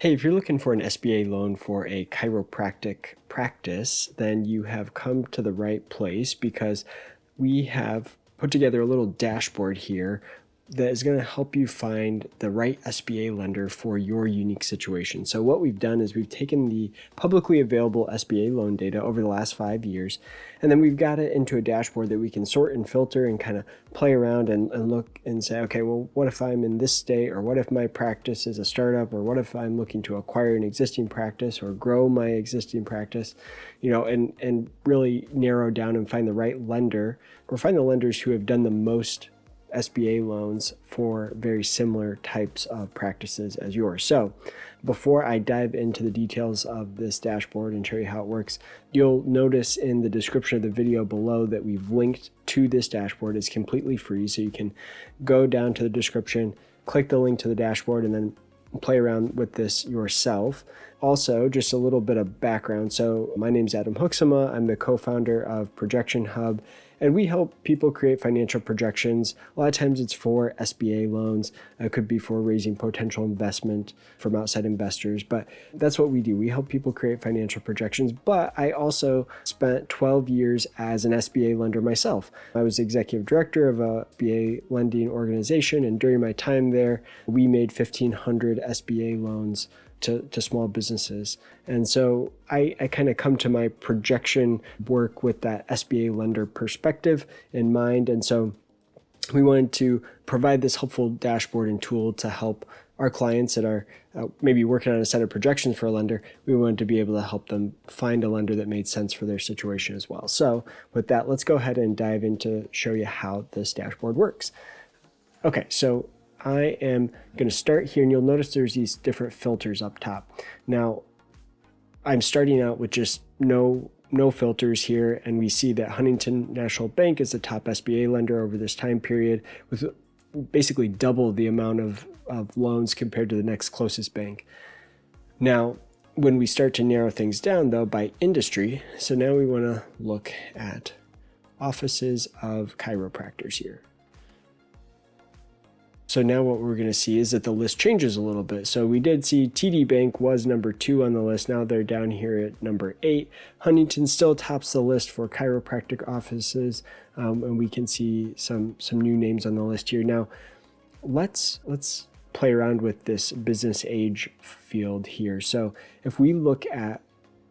Hey, if you're looking for an SBA loan for a chiropractic practice, then you have come to the right place because we have put together a little dashboard here that is going to help you find the right SBA lender for your unique situation. So what we've done is we've taken the publicly available SBA loan data over the last 5 years, and then we've got it into a dashboard that we can sort and filter and kind of play around and look and say, okay, well, what if I'm in this state, or what if my practice is a startup, or what if I'm looking to acquire an existing practice or grow my existing practice, and really narrow down and find the right lender, or find the lenders who have done the most SBA loans for very similar types of practices as yours. So before I dive into the details of this dashboard and show you how it works, you'll notice in the description of the video below that we've linked to this dashboard. It's completely free, so you can go down to the description, click the link to the dashboard, and then play around with this yourself. Also, just a little bit of background. So my name's Adam Huxama. I'm the co-founder of Projection Hub, and we help people create financial projections. A lot of times it's for SBA loans. It could be for raising potential investment from outside investors, but that's what we do. We help people create financial projections, but I also spent 12 years as an SBA lender myself. I was executive director of a SBA lending organization, and during my time there, we made 1,500 SBA loans to small businesses. And so I kind of come to my projection work with that SBA lender perspective in mind. And so we wanted to provide this helpful dashboard and tool to help our clients that are maybe working on a set of projections for a lender. We wanted to be able to help them find a lender that made sense for their situation as well. So with that, let's go ahead and dive into show you how this dashboard works. Okay, so I am going to start here, and you'll notice there's these different filters up top. Now, I'm starting out with just no filters here, and we see that Huntington National Bank is the top SBA lender over this time period, with basically double the amount of loans compared to the next closest bank. Now, when we start to narrow things down, though, by industry, so now we want to look at offices of chiropractors here. So now what we're going to see is that the list changes a little bit. So we did see TD Bank was number 2 on the list. Now they're down here at number 8. Huntington still tops the list for chiropractic offices, and we can see some new names on the list here. Now let's play around with this business age field here. So if we look at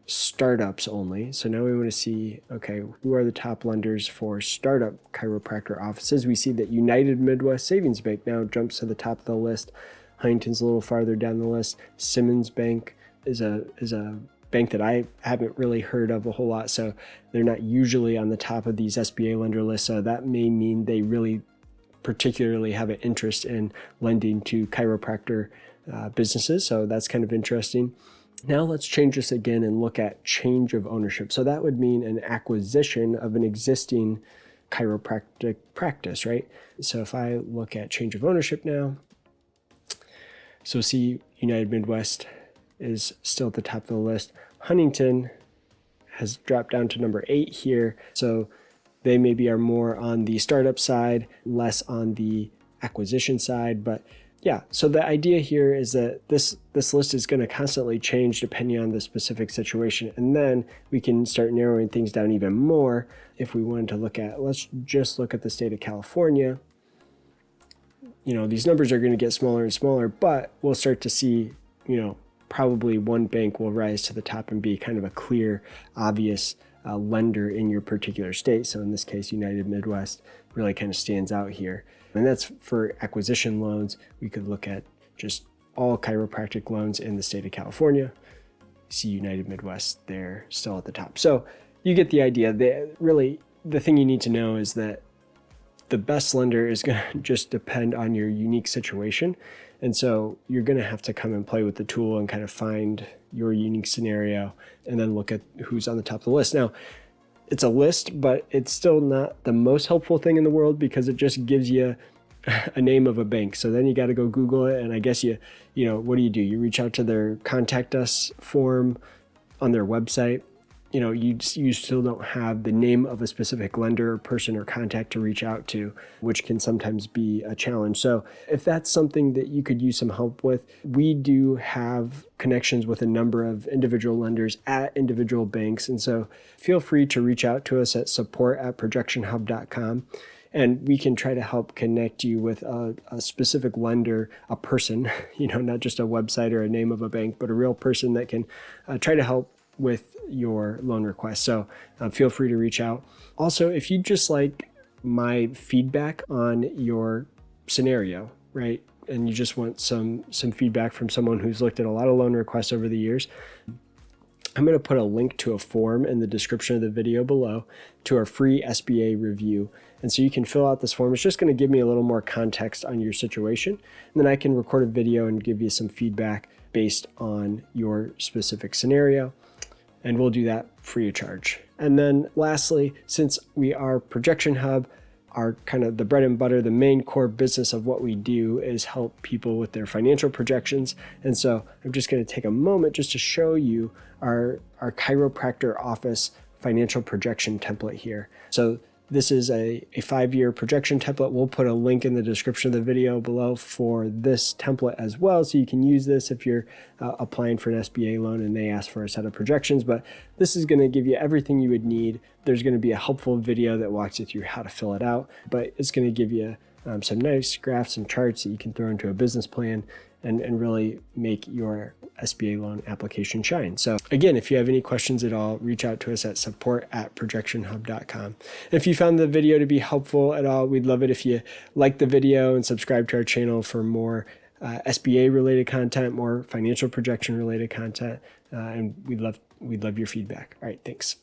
startups only. So now we want to see, okay, who are the top lenders for startup chiropractor offices? We see that United Midwest Savings Bank now jumps to the top of the list. Huntington's a little farther down the list. Simmons Bank is a bank that I haven't really heard of a whole lot, so they're not usually on the top of these SBA lender lists. So that may mean they really particularly have an interest in lending to chiropractor businesses. So that's kind of interesting. Now let's change this again and look at change of ownership. So that would mean an acquisition of an existing chiropractic practice, right? So if I look at change of ownership now, so see United Midwest is still at the top of the list. Huntington has dropped down to number 8 here. So they maybe are more on the startup side, less on the acquisition side, but yeah, so the idea here is that this list is going to constantly change depending on the specific situation. And then we can start narrowing things down even more if we wanted to look at, let's just look at the state of California. These numbers are going to get smaller and smaller, but we'll start to see, probably one bank will rise to the top and be kind of a clear, obvious lender in your particular state. So in this case, United Midwest really kind of stands out here. And that's for acquisition loans. We could look at just all chiropractic loans in the state of California. See United Midwest there still at the top. So you get the idea. The thing you need to know is that the best lender is going to just depend on your unique situation. And so you're going to have to come and play with the tool and kind of find your unique scenario and then look at who's on the top of the list. Now, it's a list, but it's still not the most helpful thing in the world because it just gives you a name of a bank. So then you got to go Google it. And I guess what do? You reach out to their contact us form on their website. you still don't have the name of a specific lender or person or contact to reach out to, which can sometimes be a challenge. So if that's something that you could use some help with, we do have connections with a number of individual lenders at individual banks. And so feel free to reach out to us at support@projectionhub.com. And we can try to help connect you with a specific lender, a person, not just a website or a name of a bank, but a real person that can try to help with your loan request. So feel free to reach out. Also, if you just like my feedback on your scenario, right, and you just want some feedback from someone who's looked at a lot of loan requests over the years, I'm going to put a link to a form in the description of the video below to our free SBA review. And so you can fill out this form. It's just going to give me a little more context on your situation. And then I can record a video and give you some feedback based on your specific scenario. And we'll do that free of charge. And then lastly, since we are Projection Hub, our kind of the bread and butter, the main core business of what we do is help people with their financial projections. And so I'm just going to take a moment just to show you our chiropractor office financial projection template here. So this is a 5-year projection template. We'll put a link in the description of the video below for this template as well. So you can use this if you're applying for an SBA loan and they ask for a set of projections. But this is going to give you everything you would need. There's going to be a helpful video that walks you through how to fill it out. But it's going to give you some nice graphs and charts that you can throw into a business plan and really make your SBA loan application shine. So again, if you have any questions at all, reach out to us at support@projectionhub.com. If you found the video to be helpful at all, we'd love it if you like the video and subscribe to our channel for more SBA related content, more financial projection related content. And we'd love your feedback. All right, thanks.